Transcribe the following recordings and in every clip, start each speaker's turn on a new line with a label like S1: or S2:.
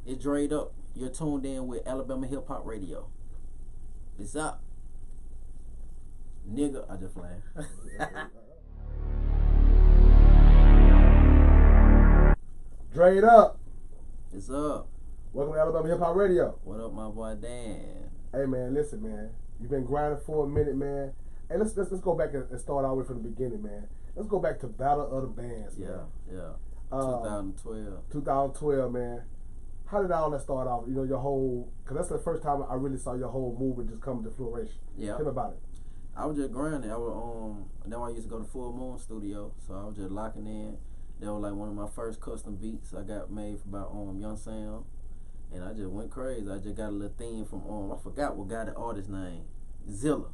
S1: It's Draid Up. You're tuned in with Alabamahiphopradio. It's up. Nigga, I just playing.
S2: Draid Up.
S1: It's up.
S2: Welcome to Alabamahiphopradio.
S1: What up, my boy Dan?
S2: Hey man, listen man. You've been grinding for a minute, man. Hey, let's go back and start all the way from the beginning, man. Let's go back to Battle of the Bands, man.
S1: Yeah. 2012.
S2: 2012, man. How did all that start off? You know, your whole, because that's the first time I really saw your whole movement just come to fruition.
S1: Yeah.
S2: Tell me about it.
S1: I was just grinding. Then I used to go to Full Moon Studio, so I was just locking in. That was like one of my first custom beats I got made by Young Sam, and I just went crazy. I just got a little theme from I forgot what got the artist name, Zilla.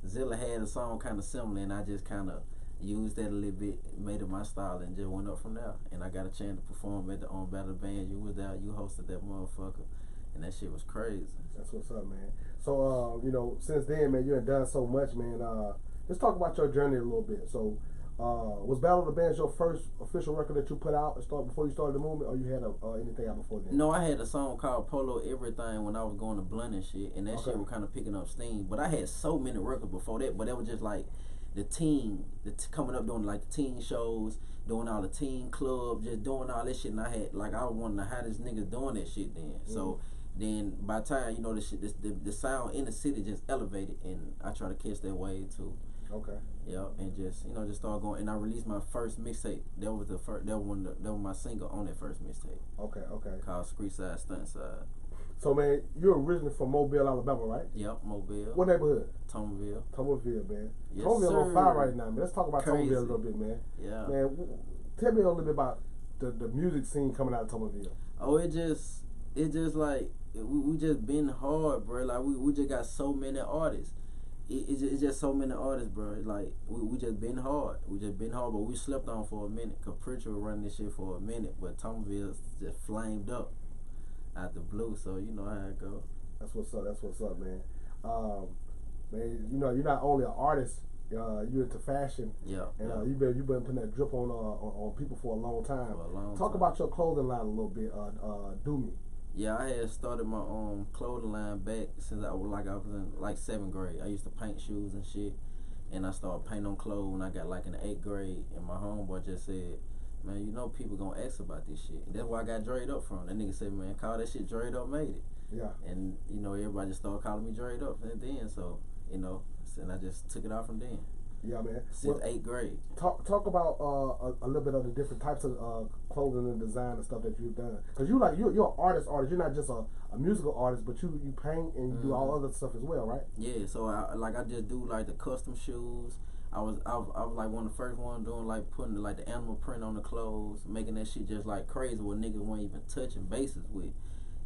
S1: Zilla had a song kind of similar, and I just kind of used that a little bit, made it my style, and just went up from there. And I got a chance to perform at the Battle of the Band. You was there, you hosted that motherfucker, and that shit was crazy.
S2: That's what's up, man. So, you know, since then, man, you have done so much, man. Let's talk about your journey a little bit. So, was Battle of the Bands your first official record that you put out before you started the movement, or you had anything out before then?
S1: No, I had a song called Polo Everything when I was going to Blunt and shit, and that shit was kind of picking up steam. But I had so many records before that, but that was just like the teen, coming up doing like the teen shows, doing all the teen clubs, just doing all this shit. And I had like I was one of the hottest niggas doing that shit then. So then by the time you know the sound in the city just elevated, and I try to catch that wave too.
S2: Okay.
S1: Yeah, and just start going. And I released my first mixtape. That was my single on that first mixtape.
S2: Okay.
S1: Called Street Side Stunt Side.
S2: So man, you're originally from Mobile, Alabama, right?
S1: Yep, Mobile.
S2: What neighborhood?
S1: Thomasville,
S2: man.
S1: Yes,
S2: Thomasville on fire right now, man. Let's talk about
S1: Crazy.
S2: Thomasville a little bit, man.
S1: Yeah.
S2: Man, tell me a little bit about the music scene coming out of Thomasville.
S1: Oh, it just like we just been hard, bro. Like we just got so many artists. It's just so many artists, bro. Like we just been hard. But we slept on for a minute. Cause Pritchard was running this shit for a minute, but Thomasville just flamed up out the blue. So you know how it go.
S2: That's what's up, man. Man, you know you're not only an artist. You're into fashion.
S1: Yeah.
S2: And you've been putting that drip on people for a long time. Talk
S1: time.
S2: about your clothing line a little bit. Do me.
S1: Yeah, I had started my clothing line back since I was in like 7th grade. I used to paint shoes and shit, and I started painting on clothes when I got like in the 8th grade. And my homeboy just said, "Man, you know people gonna ask about this shit." And that's where I got Draid Up from. That nigga said, "Man, call that shit Draid Up, made it."
S2: Yeah.
S1: And you know everybody just started calling me Draid Up and then so you know, and I just took it out from then.
S2: Yeah, man.
S1: Since 8th grade.
S2: Talk about a little bit of the different types of clothing and design and stuff that you've done. Cause you're an artist. You're not just a musical artist, but you paint and you do all other stuff as well, right?
S1: Yeah. So I just do like the custom shoes. I was like one of the first ones doing like putting like the animal print on the clothes, making that shit just like crazy. What niggas weren't even touching bases with.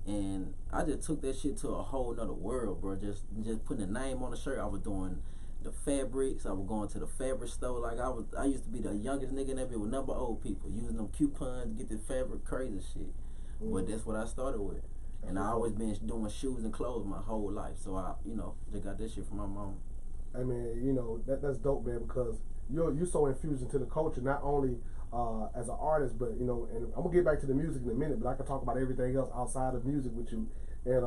S1: And I just took that shit to a whole nother world, bro. Just putting a name on the shirt. I was doing the fabrics. I was going to the fabric store. Like I used to be the youngest nigga in that bit with number old people using them coupons to get the fabric, crazy shit. But that's what I started with, and I always been doing shoes and clothes my whole life. So I, just got this shit from my mom.
S2: I mean, that's dope, man, because you're so infused into the culture, not only as an artist, but and I'm gonna get back to the music in a minute, but I can talk about everything else outside of music with you. And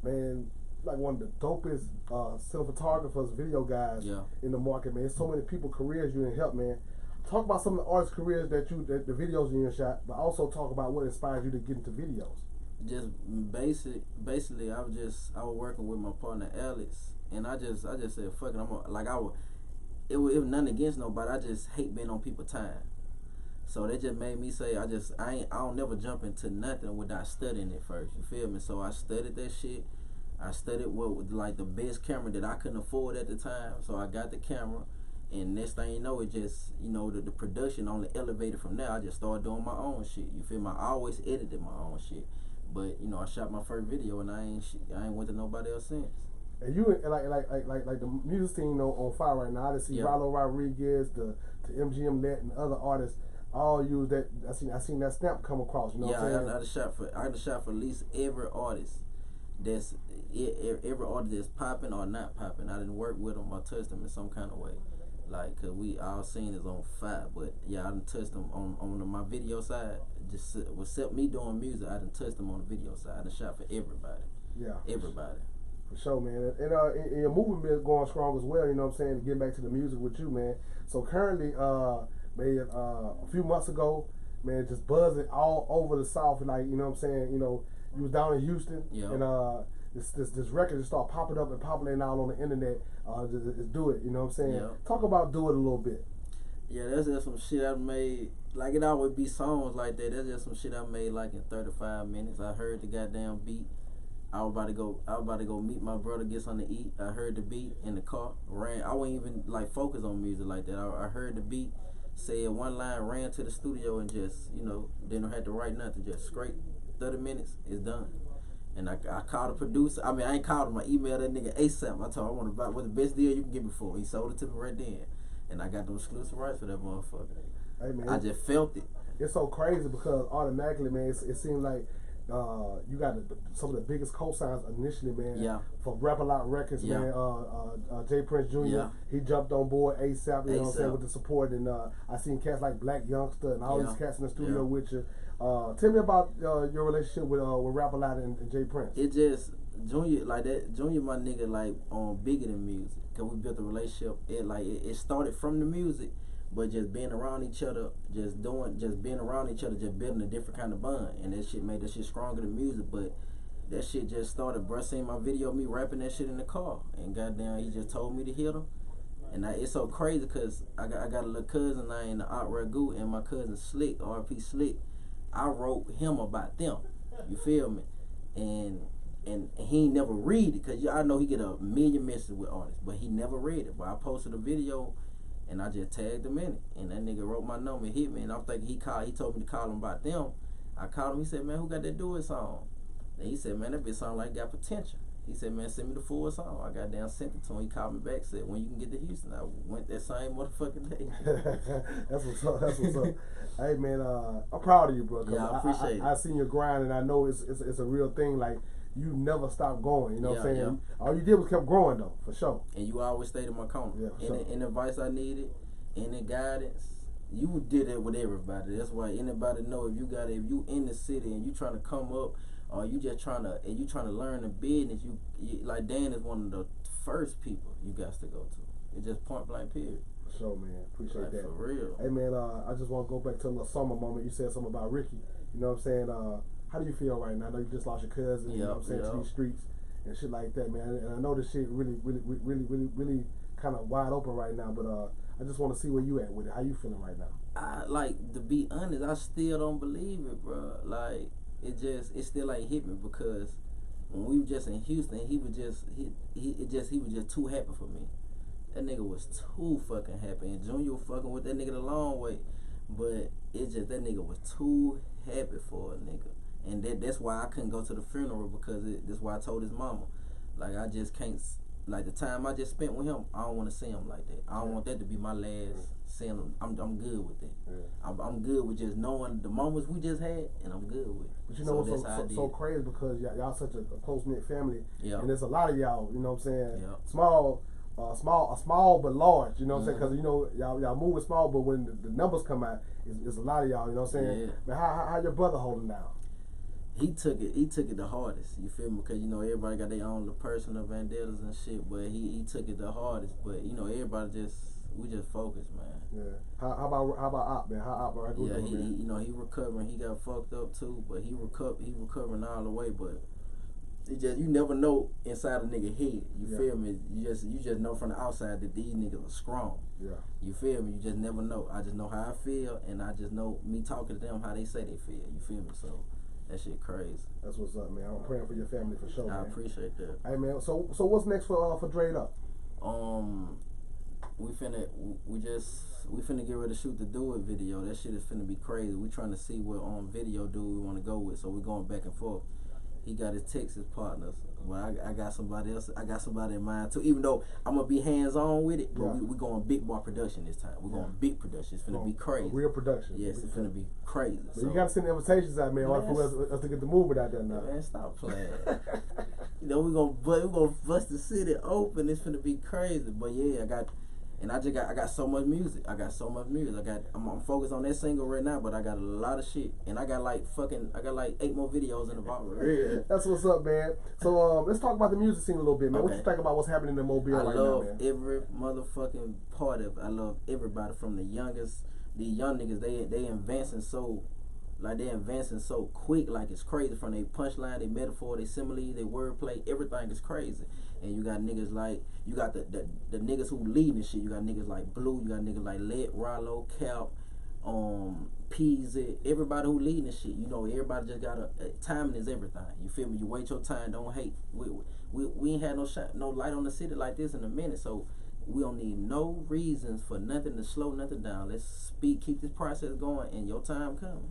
S2: man, like one of the dopest cinematographers, video guys in the market, man. There's so many people, careers you didn't help, man. Talk about some of the artists' careers that the videos you shot, but also talk about what inspired you to get into videos.
S1: Just basically, I was working with my partner Alex, and I just said, fuck it, it was nothing against nobody. I just hate being on people's time. So that just made me say, I don't never jump into nothing without studying it first. You feel me? So I studied that shit. I studied what like the best camera that I couldn't afford at the time. So I got the camera, and next thing you know, it just the production only elevated from there. I just started doing my own shit. You feel me? I always edited my own shit, but I shot my first video, and I ain't went to nobody else since.
S2: And you like the music scene on fire right now. I just see Rallo Rodriguez, the MGM Net, and other artists all use that. I seen that stamp come across. You know what I'm saying?
S1: I had shot for at least every artist that's popping or not popping. I didn't work with them or touch them in some kind of way. Like, cause we all seen is on fire, but yeah, I done touched them on my video side. Just except me doing music, I done touched them on the video side. I done shot for everybody.
S2: Yeah,
S1: everybody.
S2: For sure, man. And your movement been going strong as well. You know what I'm saying? Getting back to the music with you, man. So currently, man, a few months ago, man, just buzzing all over the South. Like, you know what I'm saying? You know, you was down in Houston, and this record just started popping up and popping out on the internet. Just do it. You know what I'm saying?
S1: Yep.
S2: Talk about Do It a little bit.
S1: Yeah, that's just some shit I made. Like, it always be songs like that. That's just some shit I made like in 35 minutes. I heard the goddamn beat. I was about to go meet my brother, get something to eat. I heard the beat in the car. Ran. I wasn't even like focus on music like that. I heard the beat, said one line, ran to the studio and just, you know, didn't have to write nothing. Just scrape 30 minutes, it's done. And I called the producer. I mean, I ain't called him. I emailed that nigga ASAP. I told him I want to buy what's the best deal you can get me for. He sold it to me right then. And I got those exclusive rights for that motherfucker. Hey, man, I just felt it.
S2: It's so crazy because automatically, man, it seems like you got some of the biggest co-signs initially, man.
S1: Yeah.
S2: For Rap A Lot Records,
S1: yeah.
S2: Man. Jay Prince Jr.
S1: Yeah.
S2: He jumped on board ASAP. You know what I'm saying, with the support, and I seen cats like Black Youngster and all these cats in the studio with you. Tell me about your relationship with Rap A Lot and Jay Prince.
S1: It just Junior like that. Junior, my nigga, like bigger than music. Cause we built a relationship. It started from the music. But just being around each other, just being around each other, just building a different kind of bond. And that shit made that shit stronger than music. But that shit just started. Bruh seen my video, me rapping that shit in the car. And goddamn, he just told me to hit him. And it's so crazy because I got a little cousin named AHHRadio, and my cousin Slick, RP Slick. I wrote him about them. You feel me? And he ain't never read it. Because I know he get a million messages with artists. But he never read it. But I posted a video. And I just tagged him in it. And that nigga wrote my number and hit me. And I'm thinking he told me to call him about them. I called him. He said, man, who got that Do It song? And he said, man, that bitch sound like it got potential. He said, man, send me the full song. I got down, sent it to him. He called me back, said, when you can get to Houston. I went that same motherfucking day.
S2: That's what's up. That's what's up. Hey, man, I'm proud of you, bro.
S1: Yeah, I appreciate it.
S2: I seen your grind, and I know it's a real thing. Like, you never stopped going, you know what I'm saying? Yeah. All you did was kept growing, though, for sure.
S1: And you always stayed in my corner.
S2: Yeah, for sure.
S1: Any advice I needed, any guidance, you did it with everybody. That's why anybody know if you in the city and you trying to come up, or you just trying to learn the business, you like Dan is one of the first people you got to go to. It's just point blank period.
S2: For sure, man. Appreciate
S1: like,
S2: that.
S1: For real.
S2: Hey, man, I just want to go back to a little summer moment. You said something about Ricky. You know what I'm saying? How do you feel right now? I know you just lost your cousin, you know what I'm saying, to these streets and shit like that, man. And I know this shit really kind of wide open right now, but I just want to see where you at with it. How you feeling right now?
S1: Like, to be honest, I still don't believe it, bro. Like, it still ain't hit me because when we were just in Houston, he was just too happy for me. That nigga was too fucking happy, and Junior was fucking with that nigga the long way, but it's just that nigga was too happy for a nigga, and that's why I couldn't go to the funeral because that's why I told his mama, like, I just can't. Like, the time I just spent with him, I don't want to see him like that. I don't want that to be my last seeing him. I'm good with that. Yeah. I'm good with just knowing the moments we just had, and I'm good with it.
S2: But you know what's so crazy because y'all such a close-knit family, and there's a lot of y'all, you know what I'm saying, small but large, you know what I'm saying, because, you know, y'all move with small, but when the numbers come out, it's a lot of y'all, you know what I'm saying. Yeah. But how your brother holding down?
S1: He took it the hardest, you feel me? Because, you know, everybody got their own little personal vendettas and shit, but he took it the hardest. But, you know, everybody we just focused, man.
S2: Yeah. How about Op, man? How Op?
S1: Yeah, you know, he recovering. He got fucked up too, but he recovering all the way. But it just, you never know inside a nigga head. You feel me? You just know from the outside that these niggas are strong. Yeah. You feel me? You just never know. I just know how I feel, and I just know me talking to them how they say they feel. You feel me? So. That shit crazy.
S2: That's what's up, man. I'm praying for your family for sure, man.
S1: I appreciate that.
S2: Hey, man. So what's next for Draid Up?
S1: We finna get ready to shoot the Do It video. That shit is finna be crazy. We trying to see what video dude we want to go with. So we going back and forth. He got his Texas partners. Well, I got somebody else. I got somebody in mind too. Even though I'm gonna be hands on with it, but we going big bar production this time. We're going big production. It's finna be crazy.
S2: Real production.
S1: Yes, it's finna be crazy.
S2: But you gotta send invitations out, man. In order for us to get the movement out there now.
S1: Man, stop playing. You know we gonna bust the city open. It's finna be crazy. But yeah, And I got so much music. I'm focused on that single right now, but I got a lot of shit. And I got like 8 more videos in the vault.
S2: That's what's up, man. So let's talk about the music scene a little bit, man.
S1: Okay.
S2: What you think about what's happening in Mobile right now, man?
S1: I love every motherfucking part of it. I love everybody from the youngest, the young niggas. They advancing so. Like they advancing so quick, like it's crazy. From their punchline, their metaphor, their simile, their wordplay, everything is crazy. And you got niggas like the niggas who leading shit. You got niggas like Blue, you got niggas like Led, Rollo, Cap, Peasy, everybody who leading this shit. You know, everybody just got timing is everything. You feel me? You wait your time, don't hate. We ain't had no light on the city like this in a minute, so we don't need no reasons for nothing to slow nothing down. Let's keep this process going, and your time coming.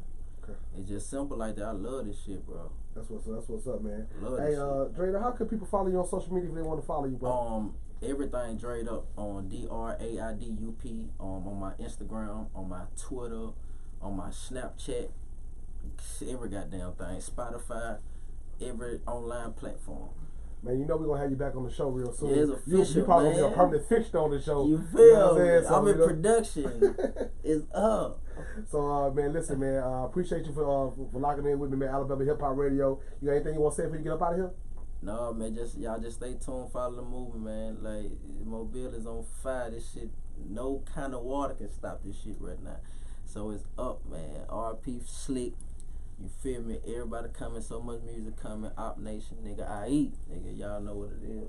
S1: It's just simple like that. I love this shit, bro.
S2: That's what's up, man.
S1: Love
S2: hey,
S1: Draid
S2: Draid, how can people follow you on social media if they want to follow you, bro?
S1: Everything Draid Up on DRAIDUP, on my Instagram, on my Twitter, on my Snapchat, every goddamn thing, Spotify, every online platform.
S2: Man, you know we're going to have you back on the show real soon.
S1: Yeah, it's official,
S2: you probably
S1: man.
S2: going to be a permanent fixture on the show.
S1: You feel me?
S2: So,
S1: I'm in production. It's up.
S2: So, man, listen, man, appreciate you for locking in with me, man. Alabama Hip Hop Radio. You got anything you want to say before you get up out of here?
S1: No, man, y'all just stay tuned, follow the movement, man. Like, Mobile is on fire. This shit, no kind of water can stop this shit right now. So it's up, man. RP Slick. You feel me? Everybody coming, so much music coming. Op Nation, nigga, I eat. Nigga, y'all know what it is.